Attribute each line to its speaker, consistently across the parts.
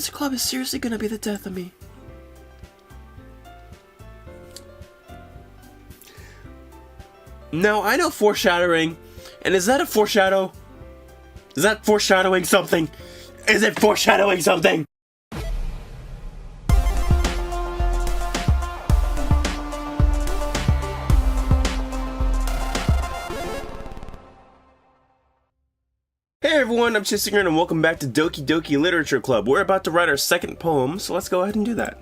Speaker 1: This club is seriously gonna be the death of me. No, I know foreshadowing. And is that a foreshadow? Is that foreshadowing something? Is it foreshadowing something? Hey everyone, I'm ChasingErin and welcome back to Doki Doki Literature Club. We're about to write our second poem, so let's go ahead and do that.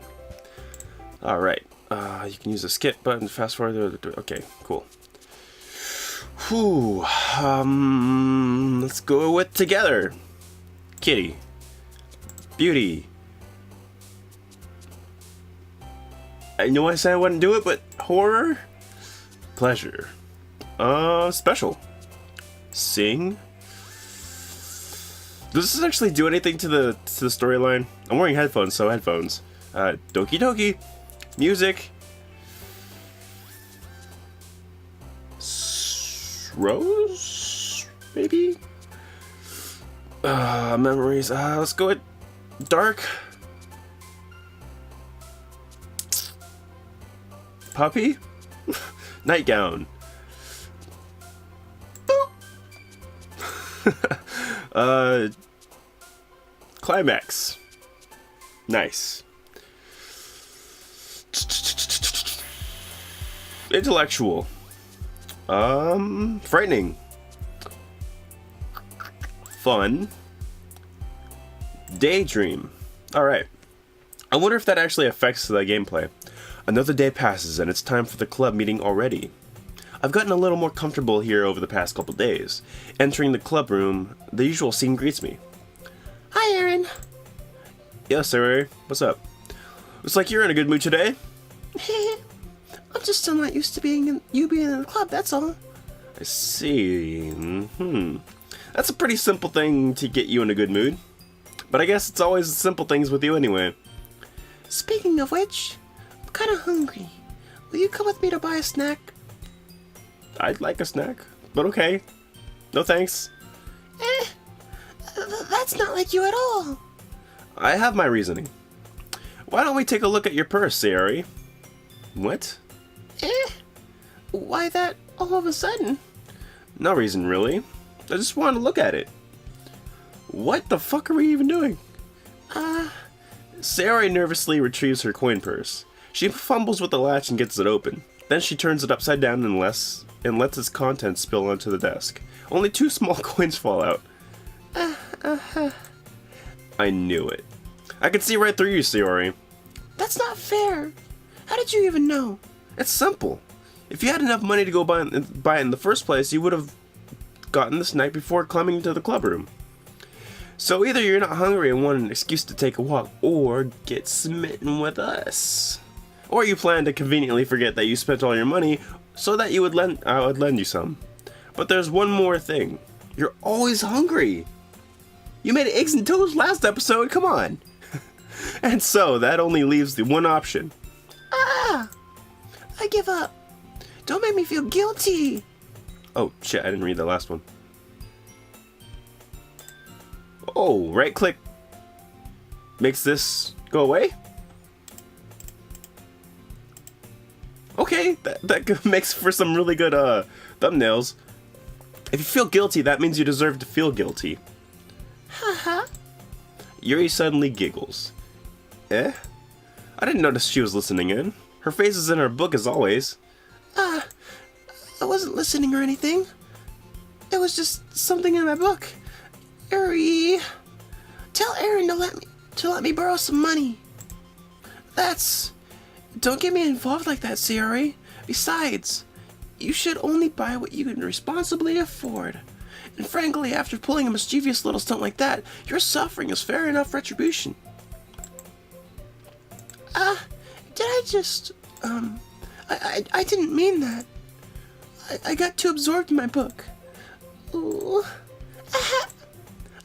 Speaker 1: Alright, you can use the skip button to fast forward. Okay, cool. Whew, let's go with together. Kitty. Beauty. I know I said I wouldn't do it, but horror? Pleasure. Special. Sing. Does this actually do anything to the storyline? I'm wearing headphones, so headphones. Doki Doki. Music. Rose? Maybe? Memories. Let's go with dark. Puppy? Nightgown. Climax. Nice. Intellectual. Frightening. Fun. Daydream. Alright. I wonder if that actually affects the gameplay. Another day passes and it's time for the club meeting already. I've gotten a little more comfortable here over the past couple days. Entering the club room, the usual scene greets me. Hi, Erin. Yes, sir. What's up? Looks like you're in a good mood today. I'm just still not used to being in the club, that's all. I see. That's a pretty simple thing to get you in a good mood. But I guess it's always the simple things with you anyway. Speaking of which, I'm kind of hungry. Will you come with me to buy a snack? I'd like a snack, but okay. No thanks. That's not like you at all. I have my reasoning. Why don't we take a look at your purse, Sayori? What? Why that all of a sudden? No reason, really. I just wanted to look at it. What the fuck are we even doing? Sayori nervously retrieves her coin purse. She fumbles with the latch and gets it open. Then she turns it upside down and lets its contents spill onto the desk. Only 2 small coins fall out. I knew it. I could see right through you, Sayori. That's not fair. How did you even know? It's simple. If you had enough money to go buy it in the first place, you would have gotten the snack before climbing into the club room. So either you're not hungry and want an excuse to take a walk, or get smitten with us. Or you plan to conveniently forget that you spent all your money so that I would lend you some. But there's one more thing. You're always hungry. You made eggs and toast last episode, come on. And so that only leaves the one option. I give up. Don't make me feel guilty. Oh shit, I didn't read the last one. Oh, right click makes this go away? Okay, that makes for some really good thumbnails. If you feel guilty, that means you deserve to feel guilty. Haha. Yuri suddenly giggles. I didn't notice she was listening in. Her face is in her book as always. I wasn't listening or anything. It was just something in my book. Yuri, tell Erin to let me borrow some money. Don't get me involved like that, Sayori. Besides, you should only buy what you can responsibly afford. And frankly, after pulling a mischievous little stunt like that, your suffering is fair enough retribution. Did I just, I didn't mean that. I got too absorbed in my book. Ooh. I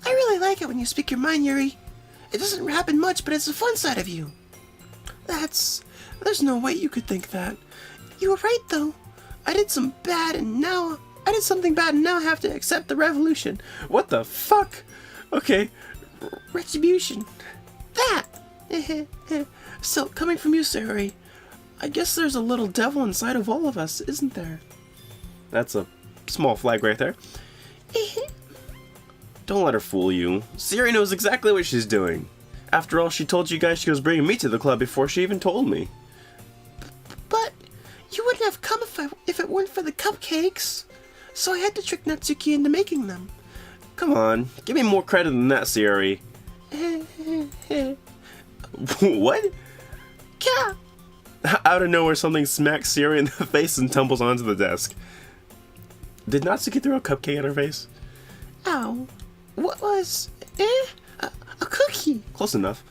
Speaker 1: really like it when you speak your mind, Yuri. It doesn't happen much, but it's the fun side of you. There's no way you could think that. You were right, though. I did something bad and now I have to accept the revolution. What the fuck? Okay. Retribution.
Speaker 2: that? So, coming from you, Sayori, I guess there's a little devil inside of all of us, isn't there?
Speaker 1: That's a small flag right there. Don't let her fool you. Sayori knows exactly what she's doing. After all, she told you guys she was bringing me to the club before she even told me.
Speaker 2: But you wouldn't have come if it weren't for the cupcakes. So I had to trick Natsuki into making them.
Speaker 1: Come on, give me more credit than that, Sayori. What?
Speaker 2: Yeah.
Speaker 1: Out of nowhere, something smacks Sayori in the face and tumbles onto the desk. Did Natsuki throw a cupcake at her face?
Speaker 2: Ow. What was... a cookie.
Speaker 1: Close enough.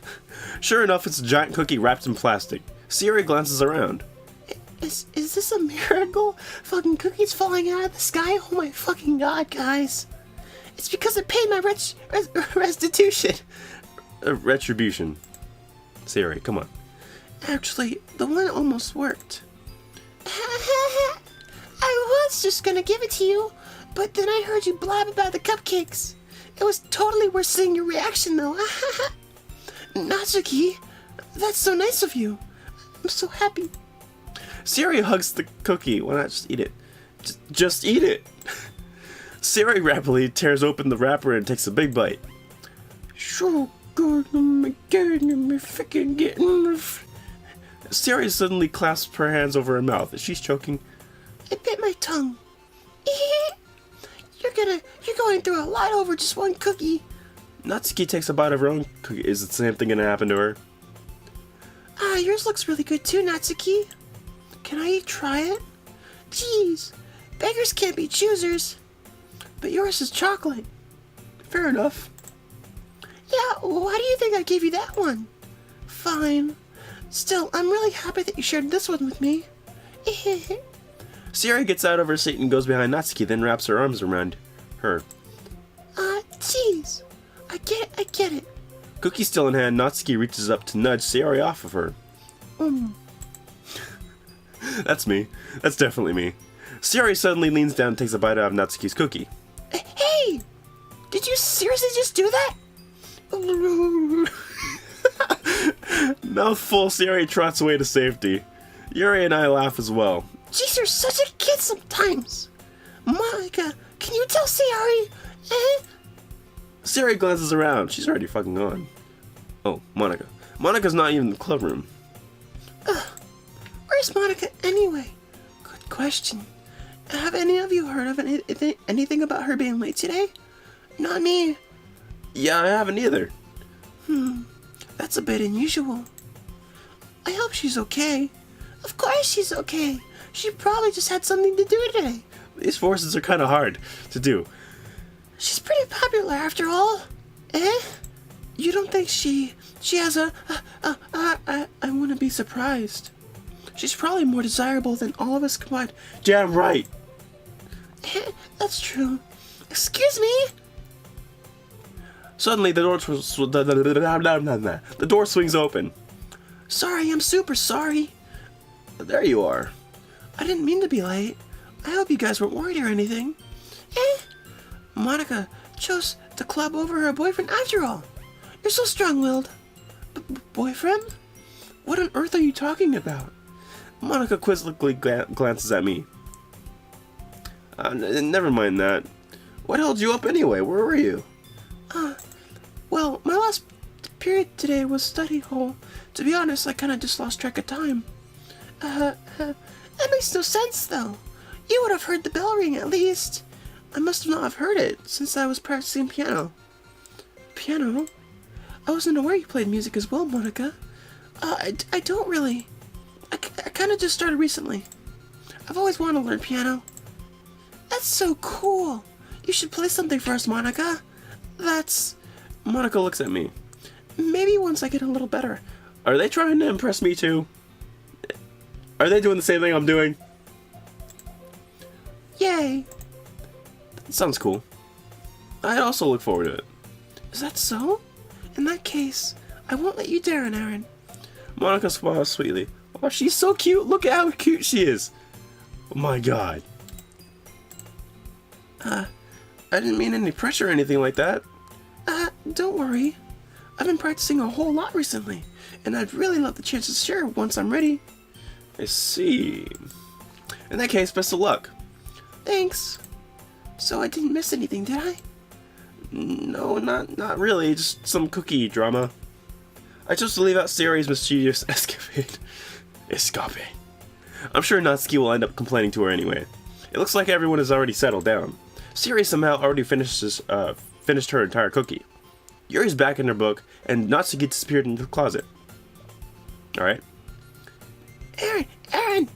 Speaker 1: Sure enough, it's a giant cookie wrapped in plastic. Sayori glances around.
Speaker 2: Is this a miracle? Fucking cookies falling out of the sky? Oh my fucking god, guys. It's because I paid my restitution.
Speaker 1: Retribution. Sayori, come on.
Speaker 2: Actually, the one almost worked. I was just gonna give it to you, but then I heard you blab about the cupcakes. It was totally worth seeing your reaction, though. Natsuki, that's so nice of you. I'm so happy.
Speaker 1: Sayori hugs the cookie. Why not just eat it? Just eat it. Sayori rapidly tears open the wrapper and takes a big bite.
Speaker 2: So good, oh my god, I'm freaking getting...
Speaker 1: Sayori suddenly clasps her hands over her mouth. She's choking.
Speaker 2: I bit my tongue. You're going through a lot over just one cookie.
Speaker 1: Natsuki takes a bite of her own cookie. Is the same thing gonna happen to her?
Speaker 2: Yours looks really good too, Natsuki. Can I try it? Jeez, beggars can't be choosers. But yours is chocolate.
Speaker 1: Fair enough.
Speaker 2: Yeah, why do you think I gave you that one? Fine. Still, I'm really happy that you shared this one with me.
Speaker 1: Sayori gets out of her seat and goes behind Natsuki, then wraps her arms around her.
Speaker 2: Jeez. I get it.
Speaker 1: Cookie still in hand, Natsuki reaches up to nudge Sayori off of her. That's me. That's definitely me. Sayori suddenly leans down and takes a bite out of Natsuki's cookie.
Speaker 2: Hey! Did you seriously just do that?
Speaker 1: Mouthful, Sayori trots away to safety. Yuri and I laugh as well.
Speaker 2: Jeez, you're such a kid sometimes. Monica, can you tell Sayori?
Speaker 1: Sayori glances around. She's already fucking gone. Oh, Monica. Monica's not even in the club room.
Speaker 2: Where's Monica anyway? Good question. Have any of you heard of anything about her being late today? Not me.
Speaker 1: Yeah, I haven't either.
Speaker 2: That's a bit unusual. I hope she's okay. Of course she's okay. She probably just had something to do today.
Speaker 1: These forces are kind of hard to do.
Speaker 2: She's pretty popular after all. You don't think she has I wouldn't be surprised. She's probably more desirable than all of us combined.
Speaker 1: Damn right.
Speaker 2: That's true. Excuse me?
Speaker 1: Suddenly, the door swings open.
Speaker 2: Sorry, I'm super sorry.
Speaker 1: There you are.
Speaker 2: I didn't mean to be late. I hope you guys weren't worried or anything. Monica chose the club over her boyfriend after all. You're so strong-willed. Boyfriend?
Speaker 1: What on earth are you talking about? Monica quizzically glances at me. Never mind that. What held you up anyway? Where were you?
Speaker 2: Well, my last period today was study hall. To be honest, I kind of just lost track of time. That makes no sense, though. You would have heard the bell ring at least. I must not have heard it, since I was practicing piano. Piano? I wasn't aware you played music as well, Monica. I don't really. I kind of just started recently. I've always wanted to learn piano. That's so cool. You should play something for us, Monica. That's...
Speaker 1: Monica looks at me.
Speaker 2: Maybe once I get a little better.
Speaker 1: Are they trying to impress me too? Are they doing the same thing I'm doing?
Speaker 2: Yay.
Speaker 1: That sounds cool. I also look forward to it.
Speaker 2: Is that so? In that case, I won't let you down, Erin.
Speaker 1: Monica smiles sweetly. Oh, she's so cute. Look at how cute she is. Oh my god. I didn't mean any pressure or anything like that.
Speaker 2: Don't worry. I've been practicing a whole lot recently, and I'd really love the chance to share once I'm ready.
Speaker 1: I see. In that case, best of luck.
Speaker 2: Thanks. So I didn't miss anything, did I?
Speaker 1: No, not really. Just some cookie drama. I chose to leave out Sayori's mischievous escape. I'm sure Natsuki will end up complaining to her anyway. It looks like everyone has already settled down. Sayori somehow already finished her entire cookie. Yuri's back in her book, and Natsuki disappeared into the closet. Alright.
Speaker 2: Erin!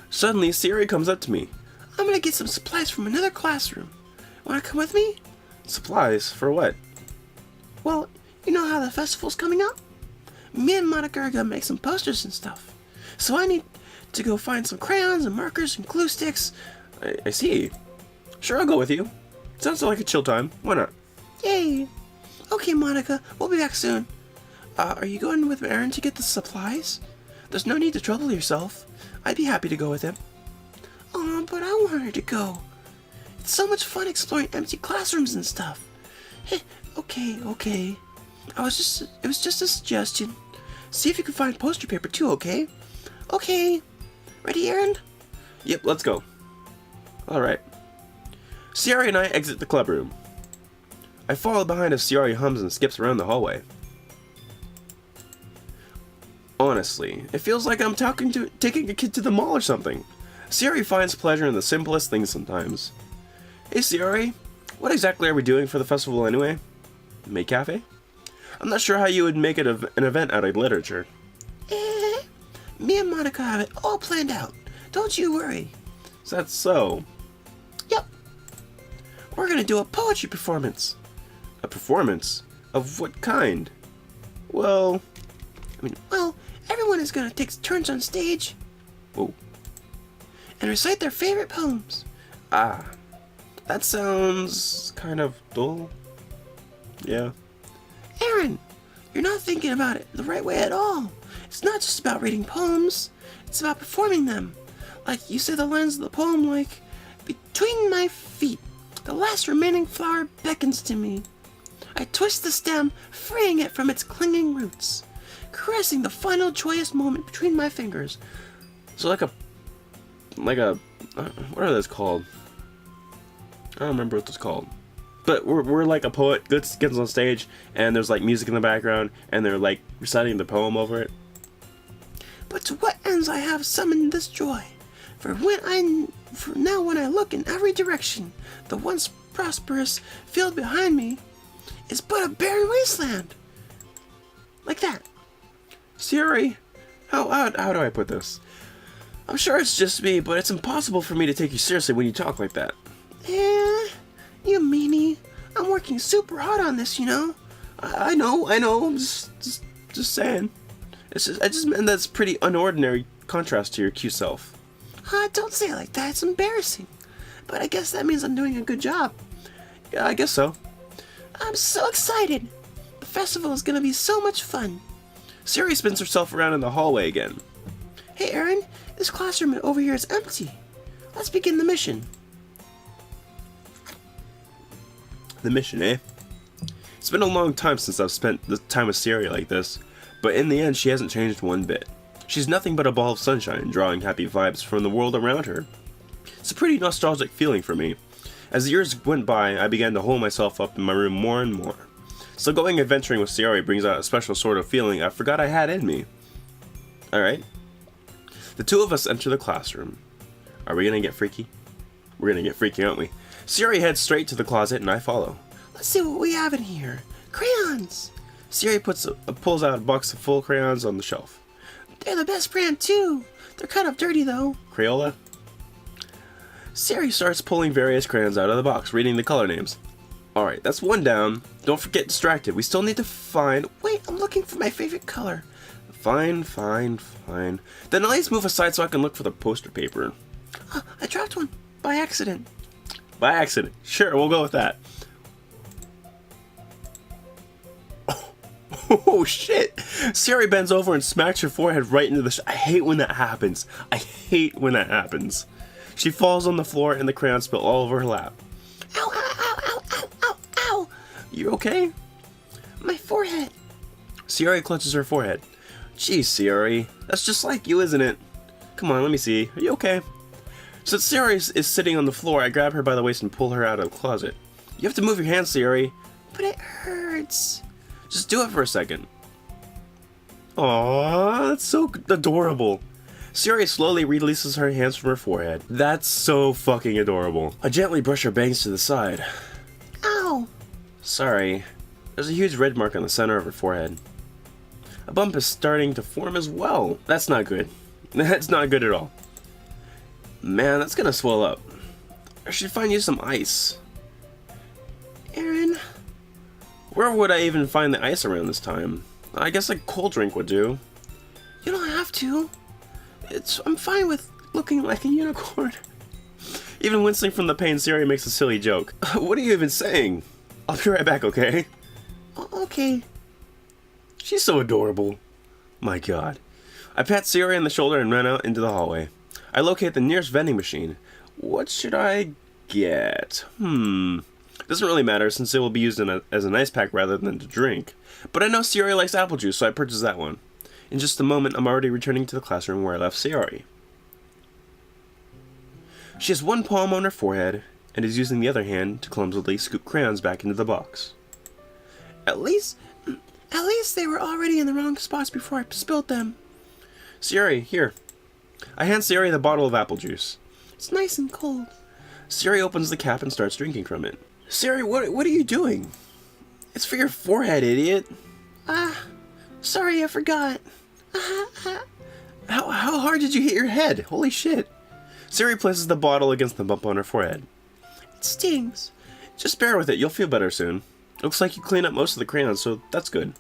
Speaker 1: Suddenly, Sayori comes up to me.
Speaker 2: I'm gonna get some supplies from another classroom. Wanna come with me?
Speaker 1: Supplies? For what?
Speaker 2: Well, you know how the festival's coming up? Me and Monica are gonna make some posters and stuff. So I need to go find some crayons and markers and glue sticks.
Speaker 1: I see. Sure, I'll go with you. Sounds like a chill time. Why not?
Speaker 2: Yay! Okay, Monica, we'll be back soon. Are you going with Erin to get the supplies? There's no need to trouble yourself. I'd be happy to go with him. Oh, but I want her to go. It's so much fun exploring empty classrooms and stuff. Hey, okay. It was just a suggestion. See if you can find poster paper too, okay? Okay. Ready, Erin?
Speaker 1: Yep, let's go. Alright. Sayori and I exit the club room. I follow behind as Sayori hums and skips around the hallway. Honestly, it feels like I'm taking a kid to the mall or something. Sayori finds pleasure in the simplest things sometimes. Hey Sayori, what exactly are we doing for the festival anyway? Make cafe? I'm not sure how you would make it an event out of literature.
Speaker 2: Me and Monica have it all planned out. Don't you worry.
Speaker 1: Is that so?
Speaker 2: Yep. We're gonna do a poetry performance.
Speaker 1: A performance? Of what kind? Well,
Speaker 2: everyone is gonna take turns on stage.
Speaker 1: Oh.
Speaker 2: And recite their favorite poems.
Speaker 1: Ah. That sounds kind of dull. Yeah.
Speaker 2: Erin, you're not thinking about it the right way at all. It's not just about reading poems. It's about performing them. Like you say the lines of the poem like, between my feet, the last remaining flower beckons to me. I twist the stem, freeing it from its clinging roots, caressing the final joyous moment between my fingers.
Speaker 1: So like a, what are those called? I don't remember what that's called. But we're like a poet gets on stage, and there's like music in the background, and they're like reciting the poem over it.
Speaker 2: But to what ends I have summoned this joy? For now when I look in every direction, the once prosperous field behind me is but a barren wasteland. Like that.
Speaker 1: Sayori, how do I put this? I'm sure it's just me, but it's impossible for me to take you seriously when you talk like that.
Speaker 2: You meanie. I'm working super hard on this, you know.
Speaker 1: I know. I'm just saying. I just meant that's pretty unordinary contrast to your cute self.
Speaker 2: Don't say it like that. It's embarrassing. But I guess that means I'm doing a good job.
Speaker 1: Yeah, I guess so.
Speaker 2: I'm so excited. The festival is gonna be so much fun.
Speaker 1: Sayori spins herself around in the hallway again.
Speaker 2: Hey, Erin, this classroom over here is empty. Let's begin the mission.
Speaker 1: The mission, eh? It's been a long time since I've spent the time with Sayori like this, but in the end she hasn't changed one bit. She's nothing but a ball of sunshine, drawing happy vibes from the world around her. It's a pretty nostalgic feeling for me. As the years went by, I began to hole myself up in my room more and more. So going adventuring with Sayori brings out a special sort of feeling I forgot I had in me. Alright. The two of us enter the classroom. Are we gonna get freaky? We're gonna get freaky, aren't we? Sayori heads straight to the closet and I follow.
Speaker 2: Let's see what we have in here. Crayons!
Speaker 1: Sayori pulls out a box of full crayons on the shelf.
Speaker 2: They're the best brand too. They're kind of dirty though.
Speaker 1: Crayola? Sayori starts pulling various crayons out of the box, reading the color names. Alright, that's one down. Don't get distracted. We still need to find...
Speaker 2: Wait, I'm looking for my favorite color.
Speaker 1: Fine. Then at least move aside so I can look for the poster paper.
Speaker 2: I dropped one. By accident.
Speaker 1: By accident. Sure, we'll go with that. Oh shit! Sayori bends over and smacks her forehead right into the... I hate when that happens. She falls on the floor and the crayons spill all over her lap.
Speaker 2: Ow, ow, ow, ow, ow, ow, ow!
Speaker 1: You okay?
Speaker 2: My forehead.
Speaker 1: Sayori clutches her forehead. Geez, Sayori, that's just like you, isn't it? Come on, let me see. Are you okay? Since Sayori is sitting on the floor, I grab her by the waist and pull her out of the closet. You have to move your hands, Sayori.
Speaker 2: But it hurts.
Speaker 1: Just do it for a second. Aww, that's so adorable. Sayori slowly releases her hands from her forehead. That's so fucking adorable. I gently brush her bangs to the side.
Speaker 2: Ow!
Speaker 1: Sorry. There's a huge red mark on the center of her forehead. A bump is starting to form as well. That's not good. That's not good at all. Man, that's gonna swell up. I should find you some ice.
Speaker 2: Erin?
Speaker 1: Where would I even find the ice around this time? I guess a cold drink would do.
Speaker 2: You don't have to. I'm fine with looking like a unicorn.
Speaker 1: Even wincing from the pain, Sayori makes a silly joke. What are you even saying? I'll be right back, okay?
Speaker 2: Okay.
Speaker 1: She's so adorable. My god. I pat Sayori on the shoulder and run out into the hallway. I locate the nearest vending machine. What should I get? Doesn't really matter since it will be used as an ice pack rather than to drink. But I know Sayori likes apple juice, so I purchase that one. In just a moment, I'm already returning to the classroom where I left Sayori. She has one palm on her forehead, and is using the other hand to clumsily scoop crayons back into the box.
Speaker 2: At least they were already in the wrong spots before I spilled them.
Speaker 1: Sayori, here. I hand Sayori the bottle of apple juice.
Speaker 2: It's nice and cold.
Speaker 1: Sayori opens the cap and starts drinking from it. Sayori, what are you doing? It's for your forehead, idiot.
Speaker 2: Sorry, I forgot.
Speaker 1: How hard did you hit your head? Holy shit. Sayori places the bottle against the bump on her forehead.
Speaker 2: It stings.
Speaker 1: Just bear with it, you'll feel better soon. Looks like you cleaned up most of the crayons, so that's good.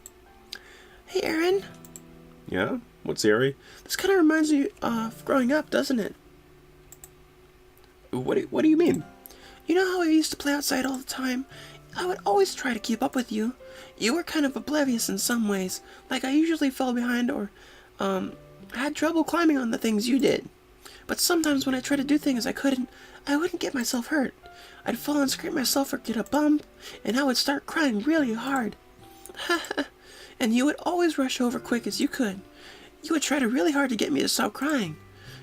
Speaker 2: Hey, Erin.
Speaker 1: Yeah? What's Sayori?
Speaker 2: This kind of reminds me of growing up, doesn't it?
Speaker 1: What do you mean?
Speaker 2: You know how I used to play outside all the time? I would always try to keep up with you. You were kind of oblivious in some ways, like I usually fell behind or, had trouble climbing on the things you did. But sometimes when I tried to do things I wouldn't get myself hurt. I'd fall and scrape myself or get a bump, and I would start crying really hard. And you would always rush over quick as you could. You would try really hard to get me to stop crying.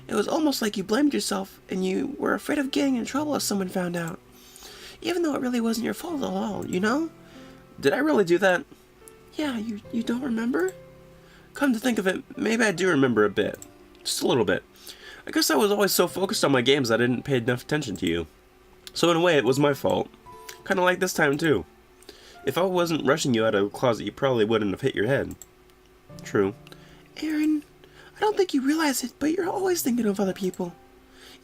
Speaker 2: It was almost like you blamed yourself, and you were afraid of getting in trouble if someone found out. Even though it really wasn't your fault at all, you know?
Speaker 1: Did I really do that?
Speaker 2: Yeah, you don't remember?
Speaker 1: Come to think of it, maybe I do remember a bit. Just a little bit. I guess I was always so focused on my games that I didn't pay enough attention to you. So in a way, it was my fault. Kinda like this time too. If I wasn't rushing you out of the closet, you probably wouldn't have hit your head. True.
Speaker 2: Erin, I don't think you realize it, but you're always thinking of other people.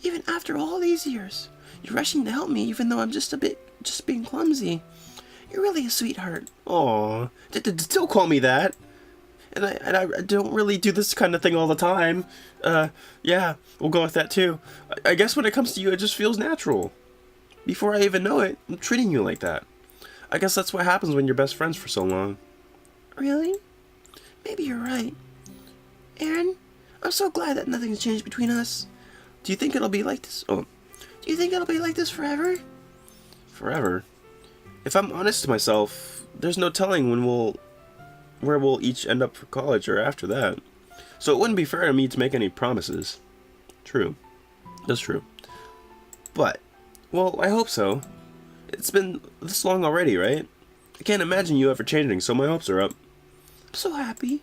Speaker 2: Even after all these years. You're rushing to help me even though I'm just being clumsy. You're really a sweetheart.
Speaker 1: Aw, don't call me that. And I don't really do this kind of thing all the time. Yeah, we'll go with that too. I guess when it comes to you, it just feels natural. Before I even know it, I'm treating you like that. I guess that's what happens when you're best friends for so long.
Speaker 2: Really? Maybe you're right. Erin, I'm so glad that nothing's changed between us.
Speaker 1: Do you think it'll be like this? Oh.
Speaker 2: Do you think it'll be like this forever?
Speaker 1: Forever? If I'm honest to myself, there's no telling where we'll each end up for college or after that. So it wouldn't be fair to me to make any promises. True. That's true. But, well, I hope so. It's been this long already, right? I can't imagine you ever changing, so my hopes are up.
Speaker 2: I'm so happy.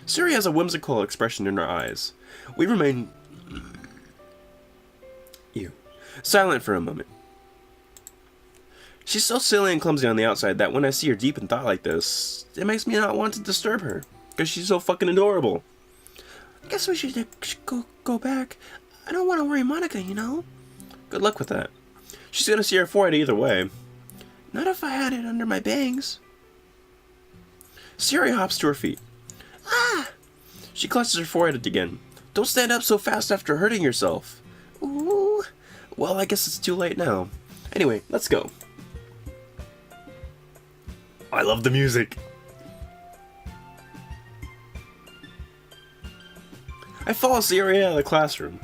Speaker 1: Sayori has a whimsical expression in her eyes. We remain silent for a moment. She's so silly and clumsy on the outside that when I see her deep in thought like this, it makes me not want to disturb her, because she's so fucking adorable.
Speaker 2: I guess we should go back. I don't want to worry Monica, you know?
Speaker 1: Good luck with that. She's gonna see her forehead either way.
Speaker 2: Not if I had it under my bangs.
Speaker 1: Sayori hops to her feet.
Speaker 2: Ah!
Speaker 1: She clutches her forehead again. Don't stand up so fast after hurting yourself.
Speaker 2: Ooh.
Speaker 1: Well, I guess it's too late now. Anyway, let's go. I love the music. I follow Sayori out of the classroom.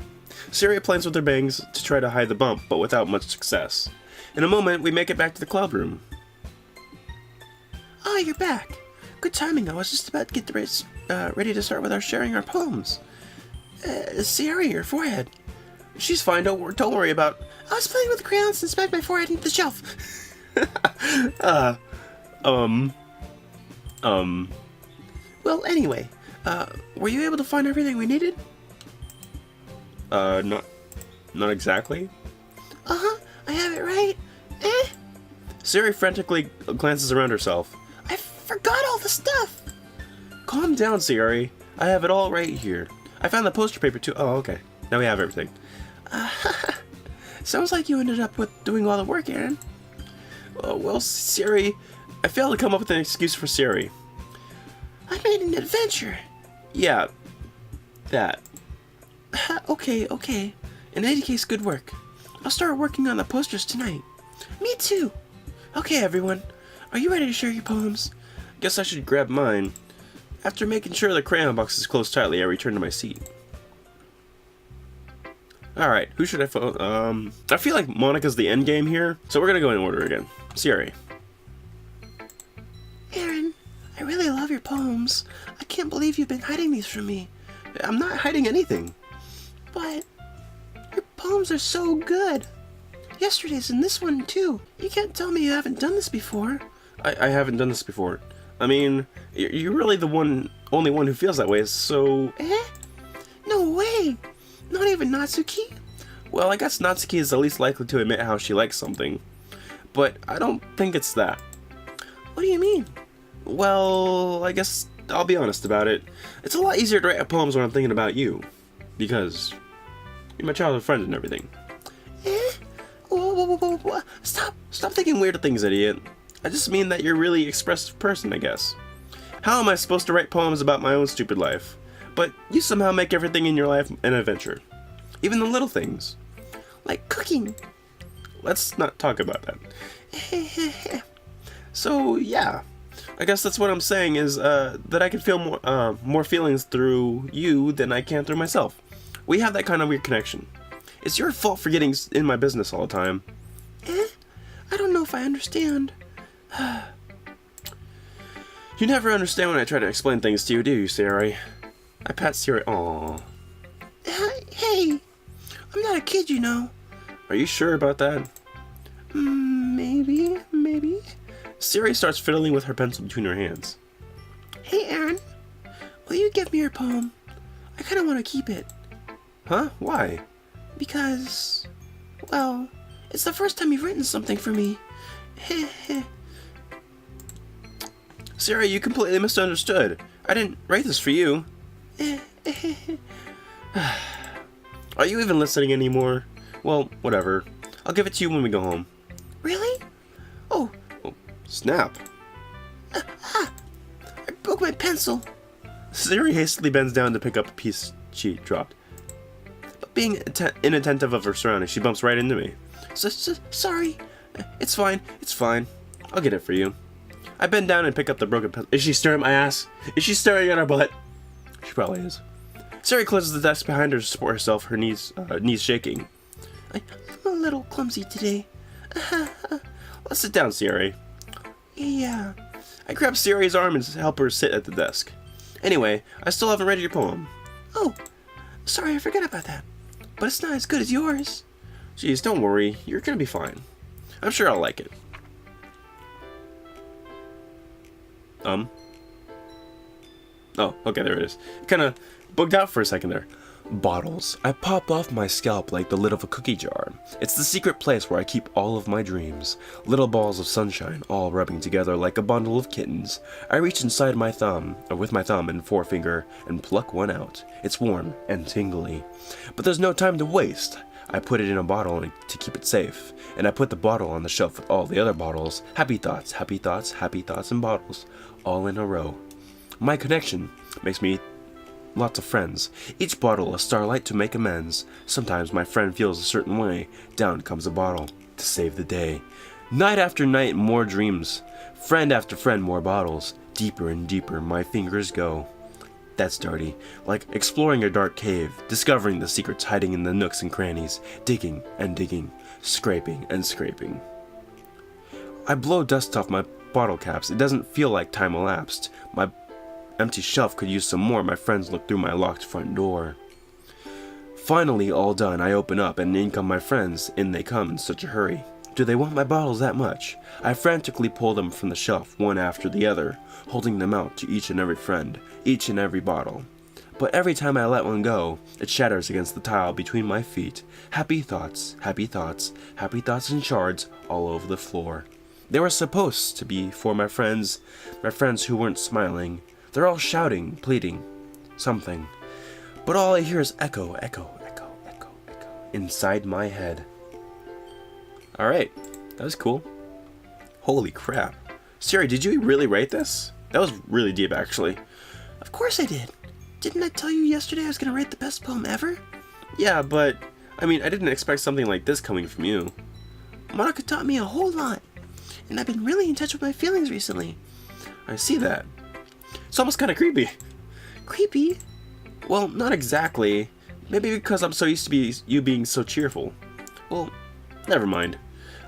Speaker 1: Sayori plays with her bangs to try to hide the bump, but without much success. In a moment, we make it back to the club room.
Speaker 2: Oh, you're back. good timing. I was just about to get ready to start with our sharing our poems. Siri, your forehead.
Speaker 1: She's fine, don't worry about...
Speaker 2: I was playing with crayons and smacked my forehead into the shelf. Well, anyway, were you able to find everything we needed?
Speaker 1: Not exactly.
Speaker 2: Uh-huh, I have it right.
Speaker 1: Siri frantically glances around herself.
Speaker 2: I forgot all the stuff.
Speaker 1: Calm down, Siri. I have it all right here. I found the poster paper too. Oh, okay. Now we have everything.
Speaker 2: Sounds like you ended up with doing all the work, Erin.
Speaker 1: Well, Siri, I failed to come up with an excuse for Siri.
Speaker 2: I made an adventure.
Speaker 1: Yeah, that.
Speaker 2: Okay. In any case, good work. I'll start working on the posters tonight. Me too. Okay, everyone. Are you ready to share your poems?
Speaker 1: Guess I should grab mine. After making sure the crayon box is closed tightly, I return to my seat. Alright, who should I I feel like Monica's the end game here, so we're gonna go in order again. Siri.
Speaker 2: Erin, I really love your poems. I can't believe you've been hiding these from me.
Speaker 1: I'm not hiding anything.
Speaker 2: But your poems are so good. Yesterday's and this one too. You can't tell me you haven't done this before.
Speaker 1: I haven't done this before. I mean, you're really the only one who feels that way, so...
Speaker 2: No way! Not even Natsuki?
Speaker 1: Well, I guess Natsuki is the least likely to admit how she likes something. But I don't think it's that.
Speaker 2: What do you mean?
Speaker 1: Well, I guess I'll be honest about it. It's a lot easier to write poems when I'm thinking about you. Because you're my childhood friend and everything.
Speaker 2: Whoa.
Speaker 1: Stop thinking weird things, idiot. I just mean that you're a really expressive person, I guess. How am I supposed to write poems about my own stupid life? But you somehow make everything in your life an adventure. Even the little things.
Speaker 2: Like cooking.
Speaker 1: Let's not talk about that. So, yeah. I guess that's what I'm saying is that I can feel more feelings through you than I can through myself. We have that kind of weird connection. It's your fault for getting in my business all the time.
Speaker 2: I don't know if I understand.
Speaker 1: You never understand when I try to explain things to you, do you, Siri? I pat Siri. Aww.
Speaker 2: Hey, I'm not a kid, you know.
Speaker 1: Are you sure about that?
Speaker 2: Maybe.
Speaker 1: Siri starts fiddling with her pencil between her hands.
Speaker 2: Hey, Erin, will you give me your poem? I kind of want to keep it.
Speaker 1: Huh? Why?
Speaker 2: Because, well, it's the first time you've written something for me.
Speaker 1: Siri, you completely misunderstood. I didn't write this for you. Are you even listening anymore? Well, whatever. I'll give it to you when we go home.
Speaker 2: Really? Oh,
Speaker 1: snap.
Speaker 2: I broke my pencil.
Speaker 1: Siri hastily bends down to pick up a piece she dropped. But being inattentive of her surroundings, she bumps right into me.
Speaker 2: Sorry.
Speaker 1: It's fine. I'll get it for you. I bend down and pick up the broken pencil. Is she staring at my ass? Is she staring at her butt? She probably is. Siri closes the desk behind her to support herself, her knees shaking.
Speaker 2: I'm a little clumsy today.
Speaker 1: Let's sit down, Siri.
Speaker 2: Yeah.
Speaker 1: I grab Siri's arm and help her sit at the desk. Anyway, I still haven't read your poem.
Speaker 2: Oh, sorry, I forgot about that. But it's not as good as yours.
Speaker 1: Jeez, don't worry. You're gonna be fine. I'm sure I'll like it. Oh, okay, there it is. Kinda bugged out for a second there. Bottles. I pop off my scalp like the lid of a cookie jar. It's the secret place where I keep all of my dreams. Little balls of sunshine, all rubbing together like a bundle of kittens. I reach inside my thumb, or with my thumb and forefinger, and pluck one out. It's warm and tingly. But there's no time to waste. I put it in a bottle to keep it safe, and I put the bottle on the shelf with all the other bottles. Happy thoughts, and bottles, all in a row. My connection makes me lots of friends. Each bottle a starlight to make amends. Sometimes my friend feels a certain way. Down comes a bottle to save the day. Night after night, more dreams. Friend after friend, more bottles. Deeper and deeper my fingers go. That's dirty, like exploring a dark cave, discovering the secrets hiding in the nooks and crannies, digging and digging, scraping and scraping. I blow dust off my bottle caps. It doesn't feel like time elapsed. My empty shelf could use some more. My friends look through my locked front door. Finally, all done, I open up, and in come my friends. In they come in such a hurry. Do they want my bottles that much? I frantically pull them from the shelf, one after the other, holding them out to each and every friend, each and every bottle. But every time I let one go, it shatters against the tile between my feet. Happy thoughts, happy thoughts, happy thoughts in shards all over the floor. They were supposed to be for my friends who weren't smiling. They're all shouting, pleading, something. But all I hear is echo, echo, echo, echo, echo, inside my head. Alright, that was cool. Holy crap. Siri, did you really write this? That was really deep, actually.
Speaker 2: Of course I did. Didn't I tell you yesterday I was going to write the best poem ever?
Speaker 1: Yeah, but, I didn't expect something like this coming from you.
Speaker 2: Monica taught me a whole lot, and I've been really in touch with my feelings recently.
Speaker 1: I see that. It's almost kind of creepy.
Speaker 2: Creepy?
Speaker 1: Well, not exactly. Maybe because I'm so used to you being so cheerful. Well, never mind.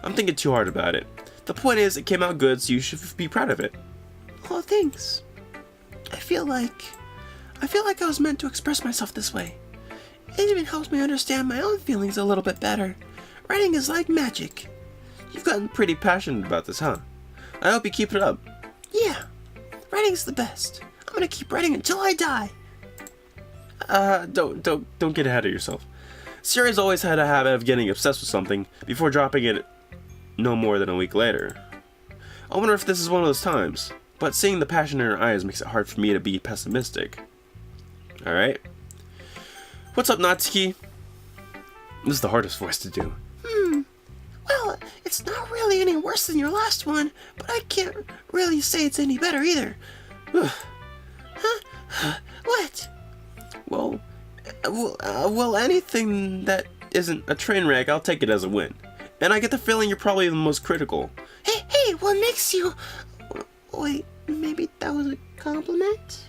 Speaker 1: I'm thinking too hard about it. The point is, it came out good, so you should be proud of it.
Speaker 2: Oh, thanks. I feel like I was meant to express myself this way. It even helps me understand my own feelings a little bit better. Writing is like magic.
Speaker 1: You've gotten pretty passionate about this, huh? I hope you keep it up.
Speaker 2: Yeah, writing's the best. I'm gonna keep writing until I die.
Speaker 1: Don't get ahead of yourself. Siri's always had a habit of getting obsessed with something before dropping it no more than a week later. I wonder if this is one of those times, but seeing the passion in her eyes makes it hard for me to be pessimistic. Alright. What's up, Natsuki? This is the hardest voice to do.
Speaker 2: Well, it's not really any worse than your last one, but I can't really say it's any better either. Huh? What?
Speaker 1: Well, anything that isn't a train wreck, I'll take it as a win. And I get the feeling you're probably the most critical.
Speaker 2: Hey, what makes you... Wait, maybe that was a compliment?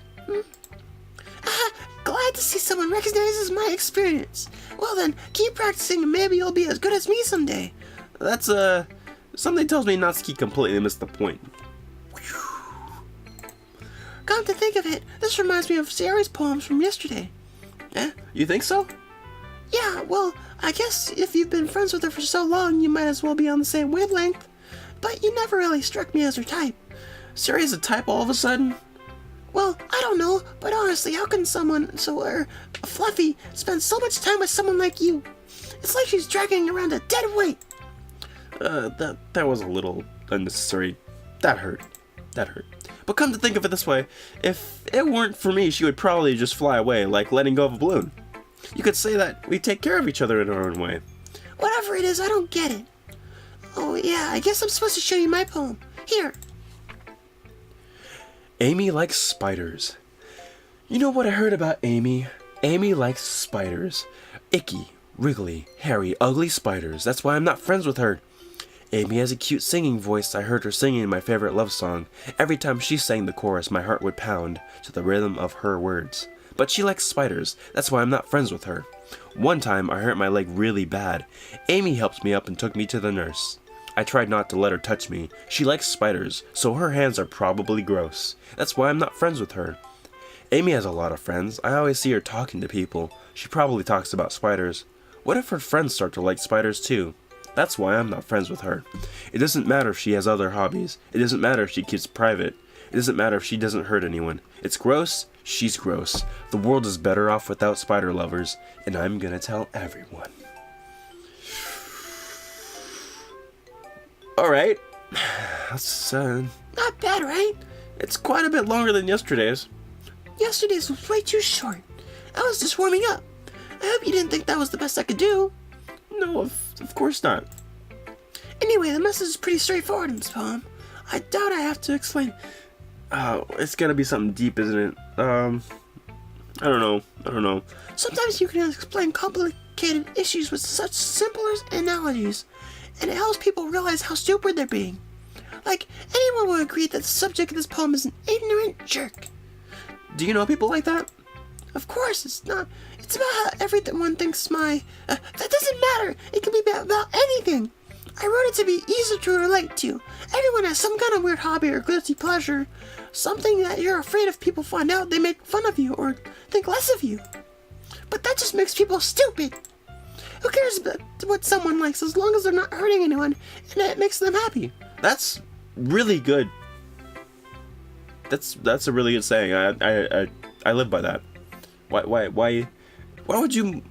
Speaker 2: Glad to see someone recognizes my experience. Well then, keep practicing and maybe you'll be as good as me someday.
Speaker 1: That's, something tells me Natsuki completely missed the point.
Speaker 2: Come to think of it, this reminds me of Sari's poems from yesterday.
Speaker 1: You think so?
Speaker 2: Yeah, well, I guess if you've been friends with her for so long, you might as well be on the same wavelength. But you never really struck me as her type.
Speaker 1: Sari's a type all of a sudden?
Speaker 2: Well, I don't know, but honestly, how can someone so, fluffy spend so much time with someone like you? It's like she's dragging around a dead weight.
Speaker 1: That was a little unnecessary. That hurt. But come to think of it this way, if it weren't for me, she would probably just fly away, like letting go of a balloon. You could say that we take care of each other in our own way.
Speaker 2: Whatever it is, I don't get it. Oh yeah, I guess I'm supposed to show you my poem. Here.
Speaker 1: Amy likes spiders. You know what I heard about Amy? Amy likes spiders. Icky, wriggly, hairy, ugly spiders. That's why I'm not friends with her. Amy has a cute singing voice. I heard her singing my favorite love song. Every time she sang the chorus, my heart would pound to the rhythm of her words. But she likes spiders. That's why I'm not friends with her. One time, I hurt my leg really bad. Amy helped me up and took me to the nurse. I tried not to let her touch me. She likes spiders, so her hands are probably gross. That's why I'm not friends with her. Amy has a lot of friends. I always see her talking to people. She probably talks about spiders. What if her friends start to like spiders too? That's why I'm not friends with her. It doesn't matter if she has other hobbies. It doesn't matter if she keeps private. It doesn't matter if she doesn't hurt anyone. It's gross. She's gross. The world is better off without spider lovers, and I'm gonna tell everyone. Alright. That's,
Speaker 2: Not bad, right?
Speaker 1: it's quite a bit longer than yesterday's.
Speaker 2: Yesterday's was way too short. I was just warming up. I hope you didn't think that was the best I could do.
Speaker 1: No, of course not.
Speaker 2: Anyway, the message is pretty straightforward in this poem. I doubt I have to explain.
Speaker 1: It's gotta be something deep, isn't it? I don't know.
Speaker 2: Sometimes you can explain complicated issues with such simple analogies, and it helps people realize how stupid they're being. Like, anyone will agree that the subject of this poem is an ignorant jerk.
Speaker 1: Do you know people like that?
Speaker 2: Of course, it's not. It's about how everyone thinks that doesn't matter. It can be about anything. I wrote it to be easy to relate to. Everyone has some kind of weird hobby or guilty pleasure. Something that you're afraid if people find out they make fun of you or think less of you. But that just makes people stupid. Who cares about what someone likes as long as they're not hurting anyone and it makes them happy?
Speaker 1: That's really good. That's a really good saying. I live by that. Why would you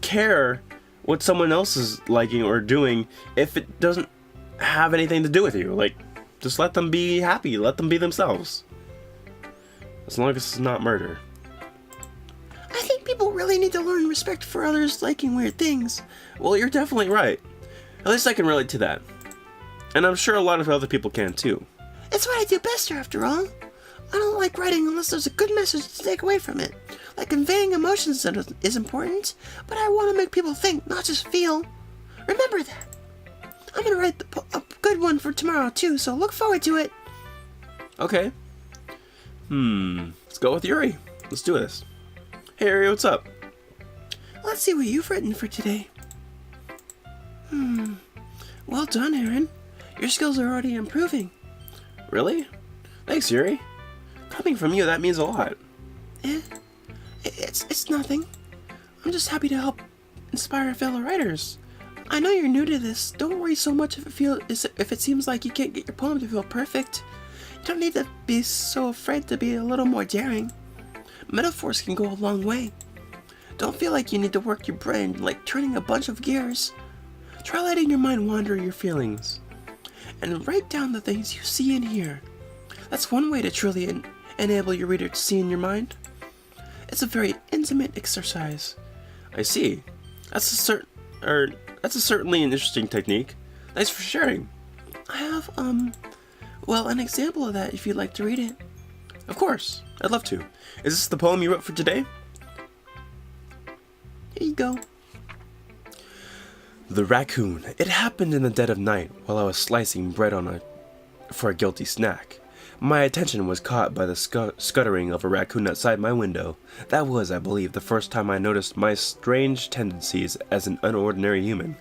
Speaker 1: care what someone else is liking or doing if it doesn't have anything to do with you? Like, just let them be happy. Let them be themselves. As long as it's not murder.
Speaker 2: I think people really need to learn respect for others liking weird things.
Speaker 1: Well, you're definitely right. At least I can relate to that. And I'm sure a lot of other people can too.
Speaker 2: It's what I do best, after all. I don't like writing unless there's a good message to take away from it. Like conveying emotions is important, but I want to make people think, not just feel. Remember that. I'm going to write a good one for tomorrow too, so look forward to it.
Speaker 1: Okay. Let's go with Yuri. Let's do this. Hey Yuri, what's up?
Speaker 2: Let's see what you've written for today. Well done, Erin. Your skills are already improving.
Speaker 1: Really? Thanks, Yuri. Coming from you, that means a lot.
Speaker 2: It's nothing. I'm just happy to help inspire fellow writers. I know you're new to this. Don't worry so much if it seems like you can't get your poem to feel perfect. You don't need to be so afraid to be a little more daring. Metaphors can go a long way. Don't feel like you need to work your brain like turning a bunch of gears. Try letting your mind wander your feelings. And write down the things you see and hear. That's one way to truly enable your reader to see in your mind. It's a very intimate exercise.
Speaker 1: I see. That's certainly an interesting technique. Thanks for sharing.
Speaker 2: I have, an example of that if you'd like to read it.
Speaker 1: Of course. I'd love to. Is this the poem you wrote for today?
Speaker 2: Here you go.
Speaker 1: The raccoon. It happened in the dead of night while I was slicing bread for a guilty snack. My attention was caught by the scuttering of a raccoon outside my window. That was, I believe, the first time I noticed my strange tendencies as an unordinary human.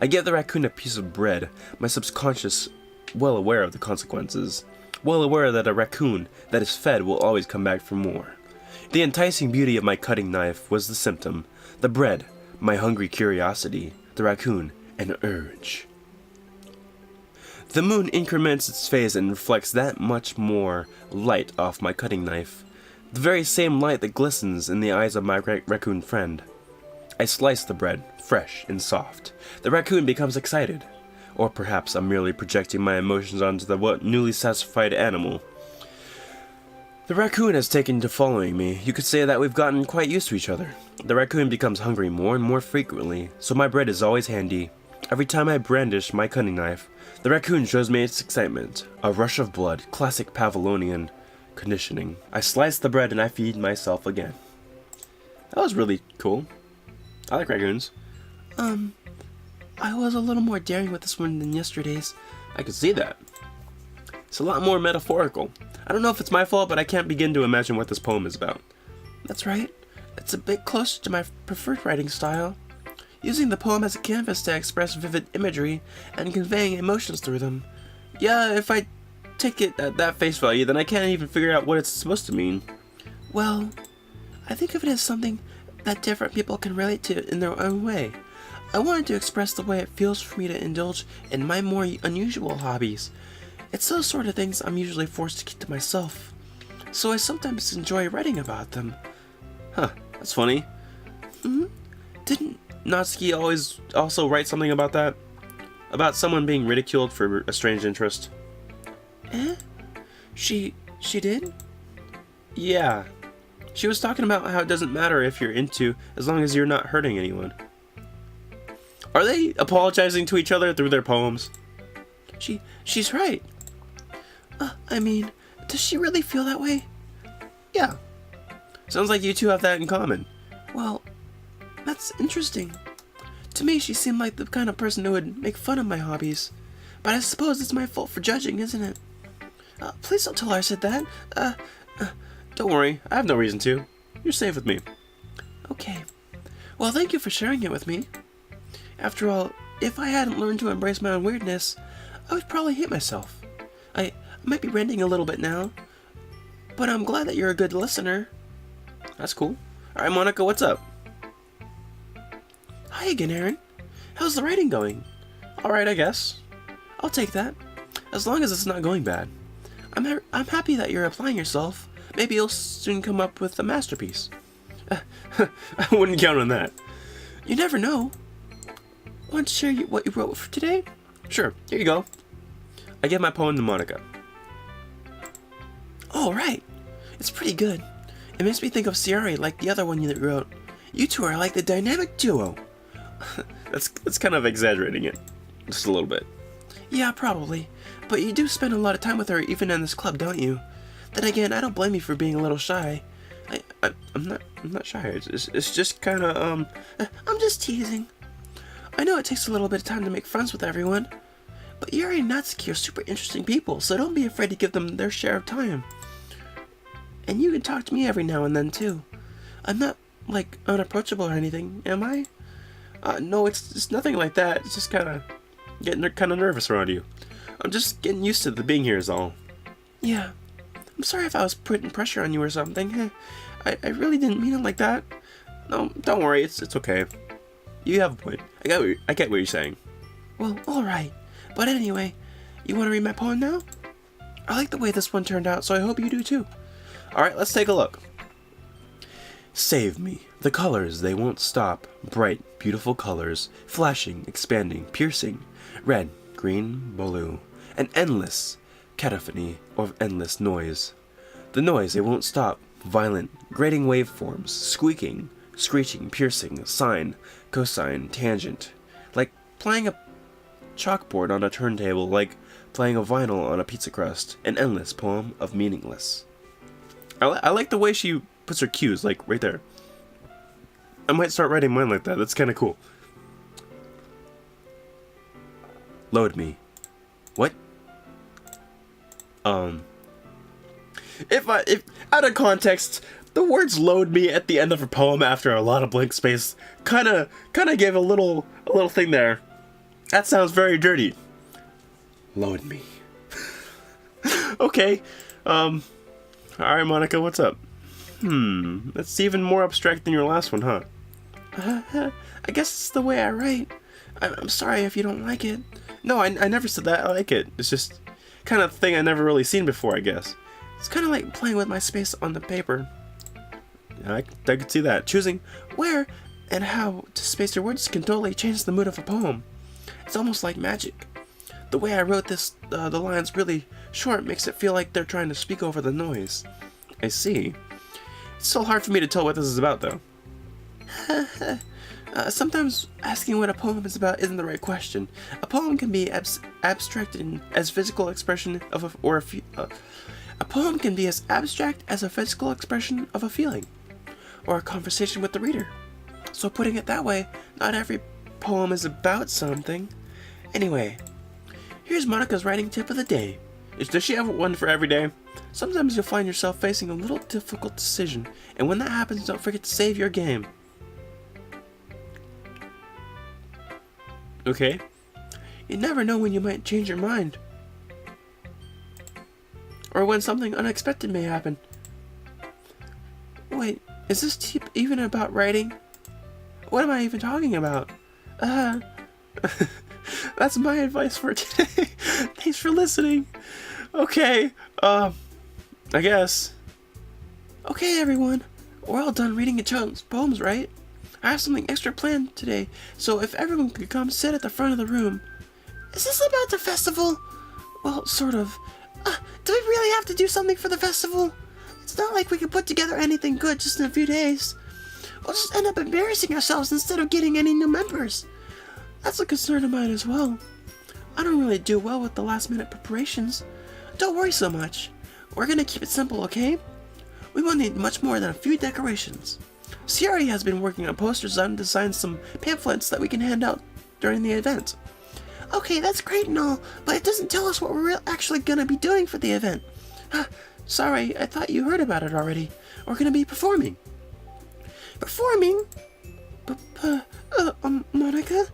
Speaker 1: I gave the raccoon a piece of bread, my subconscious well aware of the consequences. Well aware that a raccoon that is fed will always come back for more. The enticing beauty of my cutting knife was the symptom. The bread, my hungry curiosity. The raccoon, an urge. The moon increments its phase and reflects that much more light off my cutting knife. The very same light that glistens in the eyes of my raccoon friend. I slice the bread, fresh and soft. The raccoon becomes excited. Or perhaps I'm merely projecting my emotions onto the newly satisfied animal. The raccoon has taken to following me. You could say that we've gotten quite used to each other. The raccoon becomes hungry more and more frequently, so my bread is always handy. Every time I brandish my cutting knife, the raccoon shows me its excitement. A rush of blood, classic Pavlovian conditioning. I slice the bread and I feed myself again. That was really cool. I like raccoons.
Speaker 2: I was a little more daring with this one than yesterday's.
Speaker 1: I could see that. It's a lot more metaphorical. I don't know if it's my fault, but I can't begin to imagine what this poem is about.
Speaker 2: That's right. It's a bit closer to my preferred writing style. Using the poem as a canvas to express vivid imagery and conveying emotions through them.
Speaker 1: Yeah, if I take it at that face value, then I can't even figure out what it's supposed to mean.
Speaker 2: Well, I think of it as something that different people can relate to in their own way. I wanted to express the way it feels for me to indulge in my more unusual hobbies. It's those sort of things I'm usually forced to keep to myself, so I sometimes enjoy writing about them.
Speaker 1: Huh, that's funny.
Speaker 2: Didn't
Speaker 1: Natsuki always also write something about that? About someone being ridiculed for a strange interest?
Speaker 2: She did?
Speaker 1: Yeah. She was talking about how it doesn't matter if you're into, as long as you're not hurting anyone. Are they apologizing to each other through their poems?
Speaker 2: She's right. I mean, does she really feel that way?
Speaker 1: Yeah. Sounds like you two have that in common.
Speaker 2: Well, that's interesting. To me, she seemed like the kind of person who would make fun of my hobbies. But I suppose it's my fault for judging, isn't it? Please don't tell her I said that.
Speaker 1: Don't worry, I have no reason to. You're safe with me.
Speaker 2: Okay. Well, thank you for sharing it with me. After all, if I hadn't learned to embrace my own weirdness, I would probably hate myself. I might be ranting a little bit now, but I'm glad that you're a good listener.
Speaker 1: That's cool. Alright, Monica, what's up?
Speaker 2: Hi again, Erin. How's the writing going?
Speaker 1: Alright, I guess.
Speaker 2: I'll take that, as long as it's not going bad. I'm happy that you're applying yourself. Maybe you'll soon come up with a masterpiece.
Speaker 1: I wouldn't count on that.
Speaker 2: You never know. Want to share what you wrote for today?
Speaker 1: Sure, here you go. I give my poem to Monica.
Speaker 2: Oh, right. It's pretty good. It makes me think of Ciari, like the other one you wrote. You two are like the dynamic duo.
Speaker 1: That's kind of exaggerating it. Just a little bit.
Speaker 2: Yeah, probably. But you do spend a lot of time with her even in this club, don't you? Then again, I don't blame you for being a little shy.
Speaker 1: I'm not shy. It's just kind of
Speaker 2: I'm just teasing. I know it takes a little bit of time to make friends with everyone, but Yuri and Natsuki are super interesting people, so don't be afraid to give them their share of time. And you can talk to me every now and then too. I'm not like unapproachable or anything, am I? No, it's nothing like that. It's just kind of getting kind of nervous around you. I'm just getting used to the being here is all. Yeah. I'm sorry if I was putting pressure on you or something. I really didn't mean it like that.
Speaker 1: No, don't worry. It's okay. You have a point. I get what you're saying.
Speaker 2: Well, alright. But anyway, you want to read my poem now? I like the way this one turned out, so I hope you do too.
Speaker 1: Alright, let's take a look. Save me. The colors, they won't stop. Bright, beautiful colors. Flashing, expanding, piercing. Red, green, blue. An endless cacophony of endless noise. The noise, it won't stop. Violent, grating waveforms. Squeaking, screeching, piercing. Sine, cosine, tangent. Like playing a chalkboard on a turntable. Like playing a vinyl on a pizza crust. An endless poem of meaningless. I like the way she puts her cues, like right there. I might start writing mine like that. That's kind of cool. Load me. What? If out of context, the words "load me" at the end of a poem after a lot of blank space kind of gave a little thing there. That sounds very dirty. Load me. Okay. All right, Monica, what's up? That's even more abstract than your last one, huh?
Speaker 2: I guess it's the way I write. I'm sorry if you don't like it.
Speaker 1: No, I never said that. I like it. It's just kind of thing I never really seen before, I guess.
Speaker 2: It's kind of like playing with my space on the paper.
Speaker 1: Yeah, I could see that.
Speaker 2: Choosing where and how to space your words can totally change the mood of a poem. It's almost like magic. The way I wrote this, the lines really short makes it feel like they're trying to speak over the noise.
Speaker 1: I see. It's still hard for me to tell what this is about, though.
Speaker 2: Sometimes asking what a poem is about isn't the right question. A poem can be abstracted as physical expression of a poem can be as abstract as a physical expression of a feeling, or a conversation with the reader. So putting it that way, not every poem is about something. Anyway, here's Monica's writing tip of the day.
Speaker 1: Does she have one for every day?
Speaker 2: Sometimes you'll find yourself facing a little difficult decision, and when that happens, don't forget to save your game.
Speaker 1: Okay.
Speaker 2: You never know when you might change your mind, or when something unexpected may happen. Wait, is this tip even about writing? What am I even talking about? That's my advice for today. Thanks for listening.
Speaker 1: Okay, I guess.
Speaker 2: Okay, everyone. We're all done reading each other's poems, right? I have something extra planned today, so if everyone could come sit at the front of the room. Is this about the festival? Well, sort of. Do we really have to do something for the festival? It's not like we can put together anything good just in a few days. We'll just end up embarrassing ourselves instead of getting any new members. That's a concern of mine as well. I don't really do well with the last-minute preparations. Don't worry so much. We're gonna keep it simple, okay? We won't need much more than a few decorations. Ciari has been working on posters and designed some pamphlets that we can hand out during the event. Okay, that's great and all, but it doesn't tell us what we're actually gonna be doing for the event. Sorry, I thought you heard about it already. We're gonna be performing. Performing? Monica?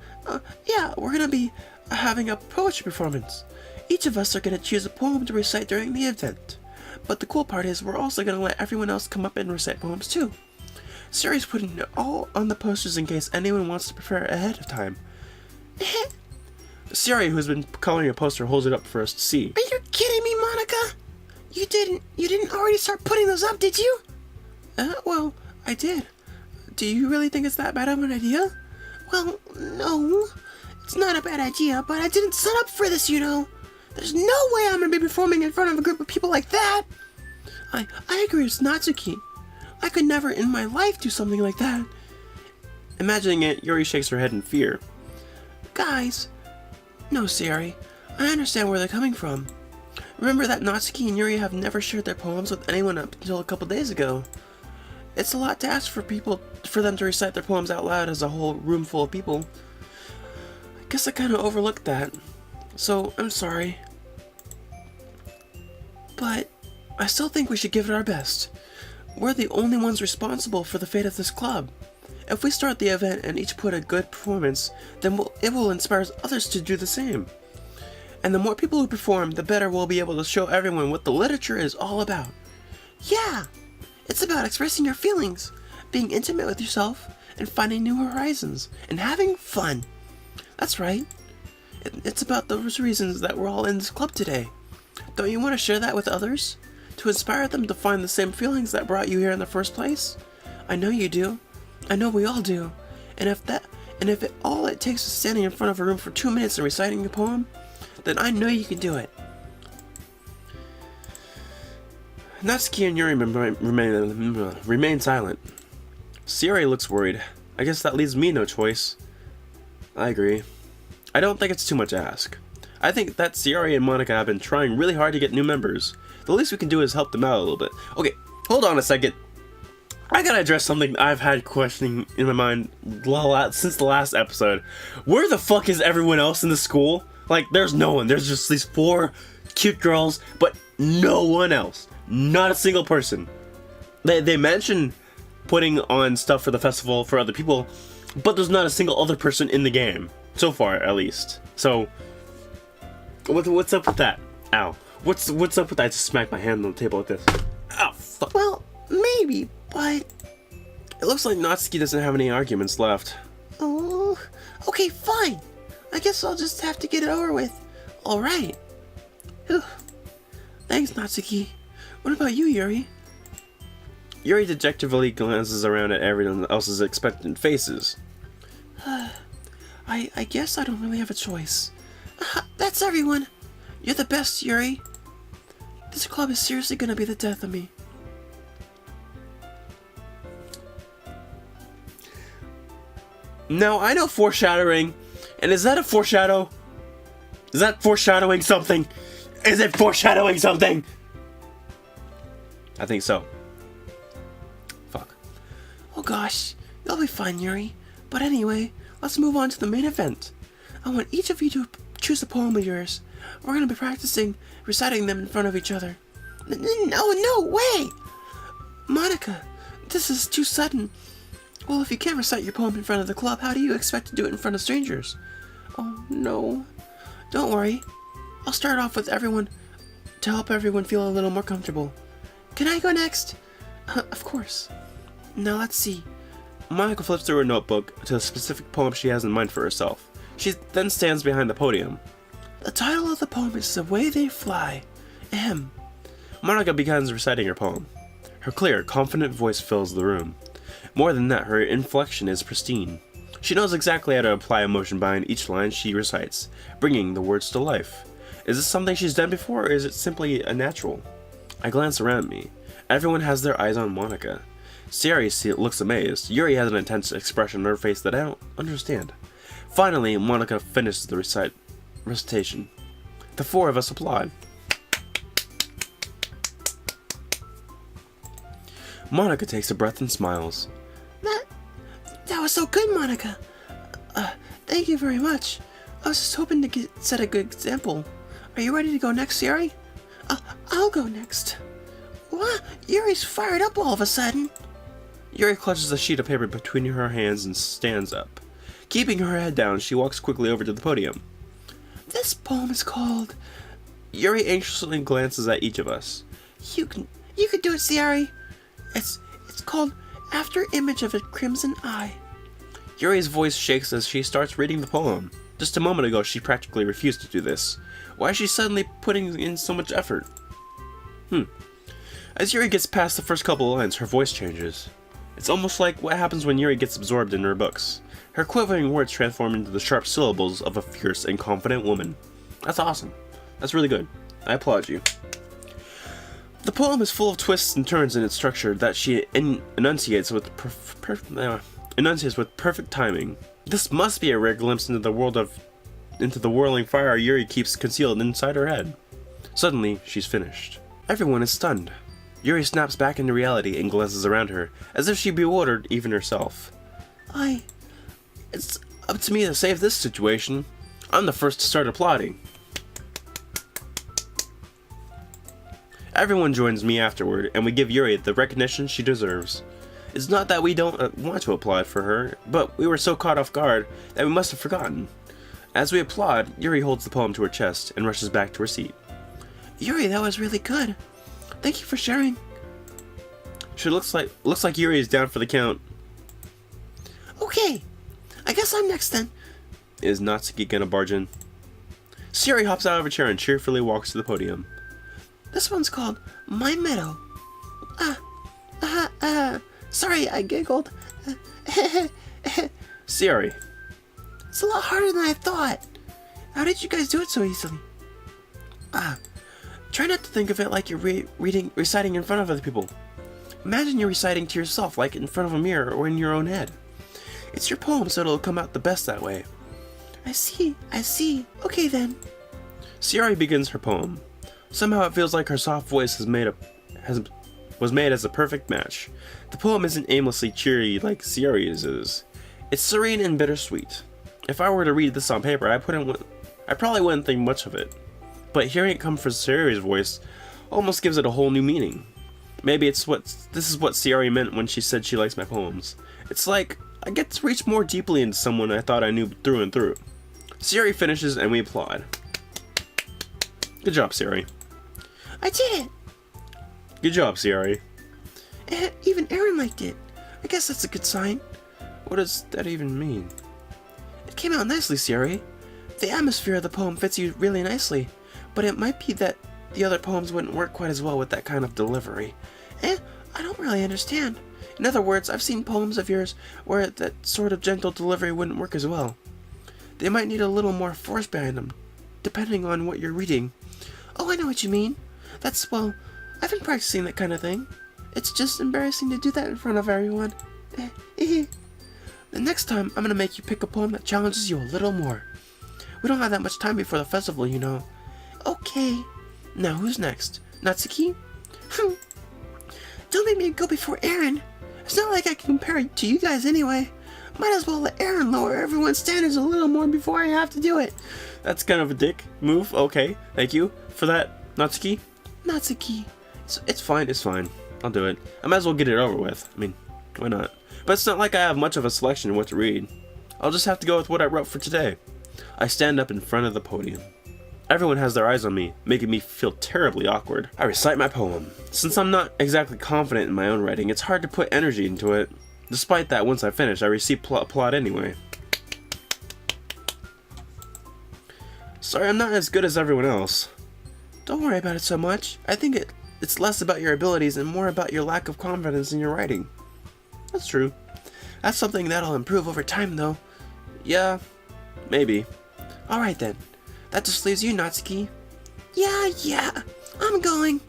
Speaker 2: Yeah, we're gonna be having a poetry performance. Each of us are gonna choose a poem to recite during the event. But the cool part is we're also gonna let everyone else come up and recite poems too. Siri's putting it all on the posters in case anyone wants to prepare ahead of time.
Speaker 1: Siri, who's been coloring a poster, holds it up for us to see.
Speaker 2: Are you kidding me, Monica? You didn't already start putting those up, did you? Well, I did. Do you really think it's that bad of an idea? Well, no. It's not a bad idea, but I didn't sign up for this, you know. There's no way I'm gonna be performing in front of a group of people like that. I agree with Natsuki. I could never in my life do something like that.
Speaker 1: Imagining it, Yuri shakes her head in fear.
Speaker 2: Guys. No, Siri. I understand where they're coming from. Remember that Natsuki and Yuri have never shared their poems with anyone up until a couple days ago. It's a lot to ask for them to recite their poems out loud as a whole room full of people. I guess I kind of overlooked that. So, I'm sorry. But I still think we should give it our best. We're the only ones responsible for the fate of this club. If we start the event and each put a good performance, then it will inspire others to do the same. And the more people who perform, the better we'll be able to show everyone what the literature is all about. Yeah! It's about expressing your feelings, being intimate with yourself, and finding new horizons, and having fun. That's right. It's about those reasons that we're all in this club today. Don't you want to share that with others? To inspire them to find the same feelings that brought you here in the first place? I know you do. I know we all do. And if all it takes is standing in front of a room for 2 minutes and reciting a poem, then I know you can do it.
Speaker 1: Natsuki and Yuri remain silent. Siri looks worried. I guess that leaves me no choice. I agree. I don't think it's too much to ask. I think that Siri and Monica have been trying really hard to get new members. The least we can do is help them out a little bit. Okay, hold on a second. I gotta address something I've had questioning in my mind since the last episode. Where the fuck is everyone else in the school? Like, there's no one. There's just these 4 cute girls, but no one else. Not a single person. They mention putting on stuff for the festival for other people, but there's not a single other person in the game. So far, at least. So, what's up with that? Ow. What's up with that? I just smacked my hand on the table like this. Ow, fuck.
Speaker 2: Well, maybe, but...
Speaker 1: It looks like Natsuki doesn't have any arguments left.
Speaker 2: Oh, okay, fine. I guess I'll just have to get it over with. Alright. Thanks, Natsuki. What about you, Yuri?
Speaker 1: Yuri dejectedly glances around at everyone else's expectant faces.
Speaker 2: I guess I don't really have a choice. That's everyone. You're the best, Yuri. This club is seriously gonna be the death of me.
Speaker 1: Now, I know foreshadowing, and is that a foreshadow? Is that foreshadowing something? Is it foreshadowing something? I think so. Fuck.
Speaker 2: Oh gosh, you'll be fine, Yuri. But anyway, let's move on to the main event. I want each of you to choose a poem of yours. We're gonna be practicing reciting them in front of each other. No way! Monica, this is too sudden. Well, if you can't recite your poem in front of the club, how do you expect to do it in front of strangers? Oh, no. Don't worry. I'll start off with everyone to help everyone feel a little more comfortable. Can I go next? Of course. Now let's see.
Speaker 1: Monica flips through her notebook to a specific poem she has in mind for herself. She then stands behind the podium.
Speaker 2: The title of the poem is The Way They Fly. Ahem.
Speaker 1: Monica begins reciting her poem. Her clear, confident voice fills the room. More than that, her inflection is pristine. She knows exactly how to apply emotion behind each line she recites, bringing the words to life. Is this something she's done before, or is it simply a natural? I glance around me. Everyone has their eyes on Monica. Siri looks amazed. Yuri has an intense expression on her face that I don't understand. Finally, Monica finishes the recitation. The 4 of us applaud. Monica takes a breath and smiles.
Speaker 2: That was so good, Monica. Thank you very much. I was just hoping to set a good example. Are you ready to go next, Yuri? I'll go next. What? Yuri's fired up all of a sudden.
Speaker 1: Yuri clutches a sheet of paper between her hands and stands up. Keeping her head down, she walks quickly over to the podium.
Speaker 2: This poem is called...
Speaker 1: Yuri anxiously glances at each of us.
Speaker 2: You could do it, Ciari. It's called After Image of a Crimson Eye.
Speaker 1: Yuri's voice shakes as she starts reading the poem. Just a moment ago, she practically refused to do this. Why is she suddenly putting in so much effort? As Yuri gets past the first couple of lines, her voice changes. It's almost like what happens when Yuri gets absorbed in her books. Her quivering words transform into the sharp syllables of a fierce and confident woman. That's awesome. That's really good. I applaud you. The poem is full of twists and turns in its structure that she enunciates with perfect timing. This must be a rare glimpse into the whirling fire Yuri keeps concealed inside her head. Suddenly, she's finished. Everyone is stunned. Yuri snaps back into reality and glances around her, as if she bewildered even herself. It's up to me to save this situation. I'm the first to start applauding. Everyone joins me afterward, and we give Yuri the recognition she deserves. It's not that we don't want to applaud for her, but we were so caught off guard that we must have forgotten. As we applaud, Yuri holds the poem to her chest and rushes back to her seat.
Speaker 2: Yuri, that was really good. Thank you for sharing.
Speaker 1: She looks like Yuri is down for the count.
Speaker 2: Okay, I guess I'm next then.
Speaker 1: Is Natsuki gonna barge in? Ciari hops out of her chair and cheerfully walks to the podium.
Speaker 2: This one's called My Meadow. Sorry, I giggled.
Speaker 1: Ciari.
Speaker 2: It's a lot harder than I thought. How did you guys do it so easily? Try not to think of it like you're reciting in front of other people. Imagine you're reciting to yourself, like in front of a mirror or in your own head. It's your poem, so it'll come out the best that way. I see. Okay then.
Speaker 1: Ciari begins her poem. Somehow it feels like her soft voice was made as a perfect match. The poem isn't aimlessly cheery like Ciari's is. It's serene and bittersweet. If I were to read this on paper, I probably wouldn't think much of it. But hearing it come from Ciari's voice almost gives it a whole new meaning. Maybe this is what Ciari meant when she said she likes my poems. It's like I get to reach more deeply into someone I thought I knew through and through. Ciari finishes and we applaud. Good job, Ciari.
Speaker 2: I did it!
Speaker 1: Good job, Ciari.
Speaker 2: Even Erin liked it. I guess that's a good sign.
Speaker 1: What does that even mean?
Speaker 2: It came out nicely, Ciari. The atmosphere of the poem fits you really nicely, but it might be that the other poems wouldn't work quite as well with that kind of delivery. I don't really understand. In other words, I've seen poems of yours where that sort of gentle delivery wouldn't work as well. They might need a little more force behind them, depending on what you're reading. Oh, I know what you mean. Well, I've been practicing that kind of thing. It's just embarrassing to do that in front of everyone. The next time, I'm gonna make you pick a poem that challenges you a little more. We don't have that much time before the festival, you know. Okay. Now, who's next? Natsuki? Don't make me go before Erin. It's not like I can compare it to you guys anyway. Might as well let Erin lower everyone's standards a little more before I have to do it.
Speaker 1: That's kind of a dick move. Okay, thank you for that, Natsuki.
Speaker 2: Natsuki.
Speaker 1: It's fine. I'll do it. I might as well get it over with. I mean, why not? But it's not like I have much of a selection of what to read. I'll just have to go with what I wrote for today. I stand up in front of the podium. Everyone has their eyes on me, making me feel terribly awkward. I recite my poem. Since I'm not exactly confident in my own writing, it's hard to put energy into it. Despite that, once I finish, I receive applaud anyway. Sorry, I'm not as good as everyone else.
Speaker 2: Don't worry about it so much. I think it's less about your abilities and more about your lack of confidence in your writing.
Speaker 1: That's true.
Speaker 2: That's something that'll improve over time, though.
Speaker 1: Yeah, maybe.
Speaker 2: Alright then. That just leaves you, Natsuki. Yeah, I'm going.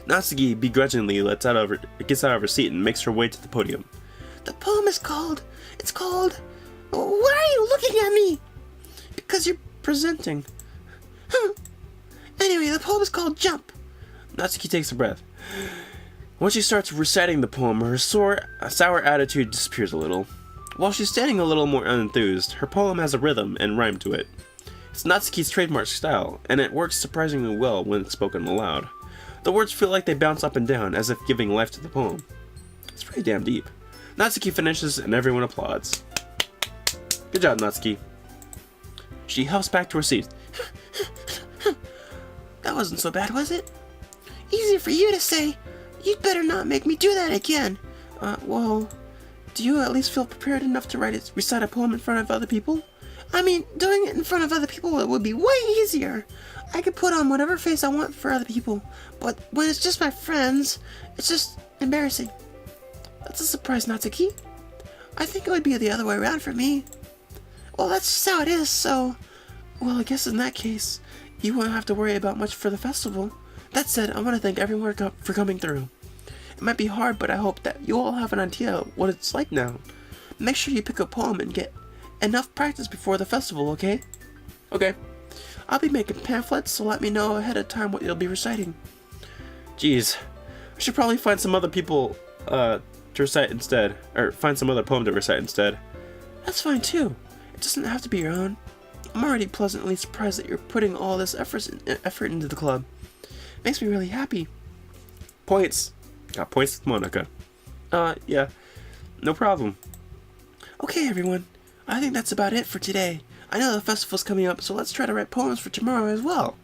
Speaker 1: Natsuki begrudgingly gets out of her seat and makes her way to the podium.
Speaker 2: The poem is called... Why are you looking at me?
Speaker 1: Because you're presenting.
Speaker 2: Anyway, the poem is called Jump.
Speaker 1: Natsuki takes a breath. When she starts reciting the poem, her sour attitude disappears a little. While she's standing a little more unenthused, her poem has a rhythm and rhyme to it. It's Natsuki's trademark style, and it works surprisingly well when it's spoken aloud. The words feel like they bounce up and down, as if giving life to the poem. It's pretty damn deep. Natsuki finishes, and everyone applauds. Good job, Natsuki. She hops back to her seat.
Speaker 2: That wasn't so bad, was it? Easy for you to say. You'd better not make me do that again. Well, do you at least feel prepared enough to recite a poem in front of other people? I mean, doing it in front of other people would be way easier. I could put on whatever face I want for other people, but when it's just my friends, it's just embarrassing. That's a surprise, Natsuki. I think it would be the other way around for me. Well, that's just how it is, so... Well, I guess in that case, you won't have to worry about much for the festival. That said, I want to thank everyone for coming through. It might be hard, but I hope that you all have an idea what it's like now. Make sure you pick a poem and get enough practice before the festival, okay?
Speaker 1: Okay.
Speaker 2: I'll be making pamphlets, so let me know ahead of time what you'll be reciting.
Speaker 1: Jeez. I should probably find some other people to recite instead. Or find some other poem to recite instead.
Speaker 2: That's fine too. It doesn't have to be your own. I'm already pleasantly surprised that you're putting all this effort into the club. Makes me really happy.
Speaker 1: Points. Got points with Monica. Yeah. No problem.
Speaker 2: Okay, everyone. I think that's about it for today. I know the festival's coming up, so let's try to write poems for tomorrow as well.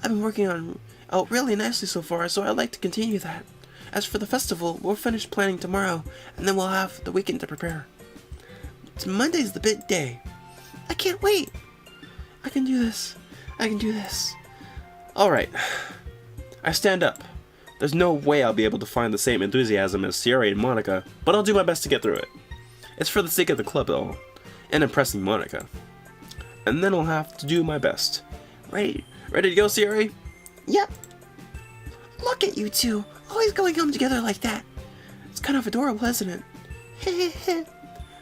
Speaker 2: I've been working out really nicely so far, so I'd like to continue that. As for the festival, we'll finish planning tomorrow, and then we'll have the weekend to prepare. Monday's the big day. I can't wait. I can do this. I can do this.
Speaker 1: Alright. I stand up. There's no way I'll be able to find the same enthusiasm as Sierra and Monica, but I'll do my best to get through it. It's for the sake of the club, though, and impressing Monica. And then I'll have to do my best. Ready to go, Sierra?
Speaker 2: Yep. Look at you two, always going home together like that. It's kind of adorable, isn't it?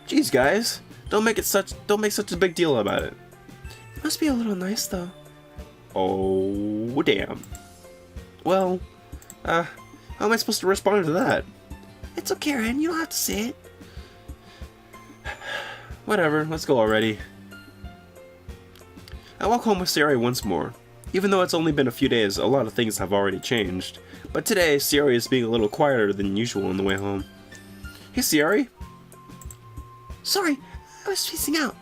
Speaker 1: Jeez, guys, don't make such a big deal about it.
Speaker 2: It must be a little nice, though.
Speaker 1: Oh, damn. Well, how am I supposed to respond to that?
Speaker 2: It's okay, Ren. You don't have to say it.
Speaker 1: Whatever, let's go already. I walk home with Sierra once more. Even though it's only been a few days, a lot of things have already changed. But today, Sierra is being a little quieter than usual on the way home. Hey, Sierra?
Speaker 2: Sorry, I was spacing out.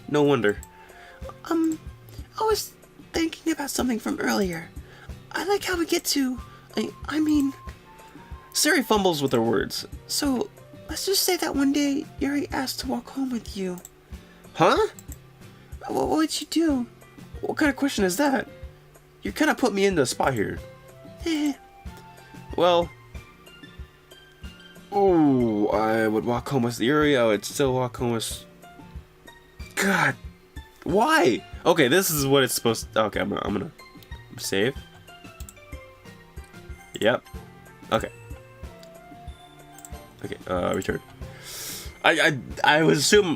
Speaker 1: No wonder.
Speaker 2: I was thinking about something from earlier. I like how we get to... I mean...
Speaker 1: Siri fumbles with her words.
Speaker 2: So, let's just say that one day, Yuri asked to walk home with you.
Speaker 1: Huh?
Speaker 2: What would you do?
Speaker 1: What kind of question is that? You kind of put me in the spot here. Well... Oh, I would walk home with Yuri. I would still walk home with... God. Why? Okay, this is what it's supposed to... Okay, I'm gonna save. Yep. Okay. Okay, return. I would assume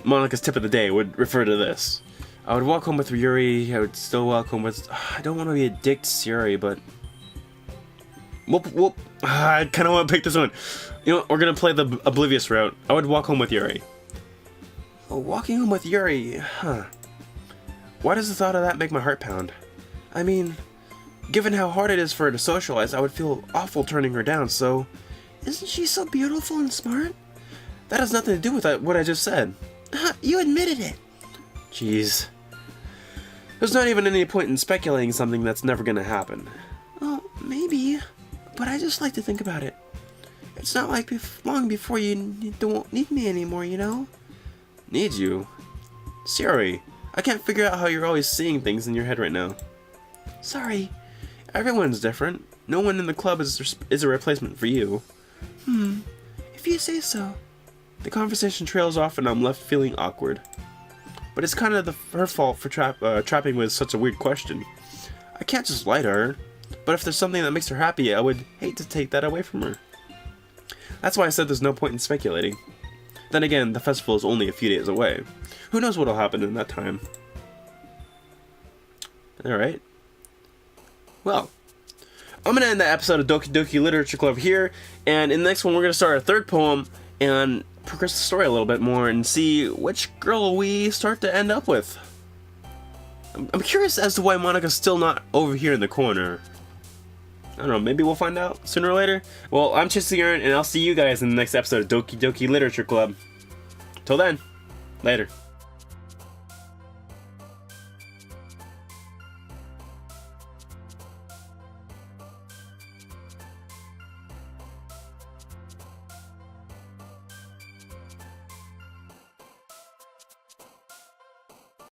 Speaker 1: Monica's tip of the day would refer to this. I would walk home with Yuri. I would still walk home with... I don't want to be a dick to Yuri, but... Whoop. I kind of want to pick this one. You know what? We're going to play the oblivious route. I would walk home with Yuri. Oh, walking home with Yuri, huh. Why does the thought of that make my heart pound? I mean, given how hard it is for her to socialize, I would feel awful turning her down, so...
Speaker 2: Isn't she so beautiful and smart?
Speaker 1: That has nothing to do with what I just said.
Speaker 2: You admitted it.
Speaker 1: Jeez. There's not even any point in speculating something that's never gonna happen.
Speaker 2: Well, maybe. But I just like to think about it. It's not like long before you don't need me anymore, you know?
Speaker 1: Need you? Siri, I can't figure out how you're always seeing things in your head right now.
Speaker 2: Sorry.
Speaker 1: Everyone's different. No one in the club is a replacement for you.
Speaker 2: If you say so.
Speaker 1: The conversation trails off and I'm left feeling awkward. But it's kind of her fault for trapping with such a weird question. I can't just lie to her. But if there's something that makes her happy, I would hate to take that away from her. That's why I said there's no point in speculating. Then again, the festival is only a few days away. Who knows what'll happen in that time? Alright. Well, I'm going to end the episode of Doki Doki Literature Club here, and in the next one we're going to start our third poem and progress the story a little bit more and see which girl we start to end up with. I'm curious as to why Monica's still not over here in the corner. I don't know, maybe we'll find out sooner or later. Well, I'm ChasingErin, and I'll see you guys in the next episode of Doki Doki Literature Club. Till then, Later.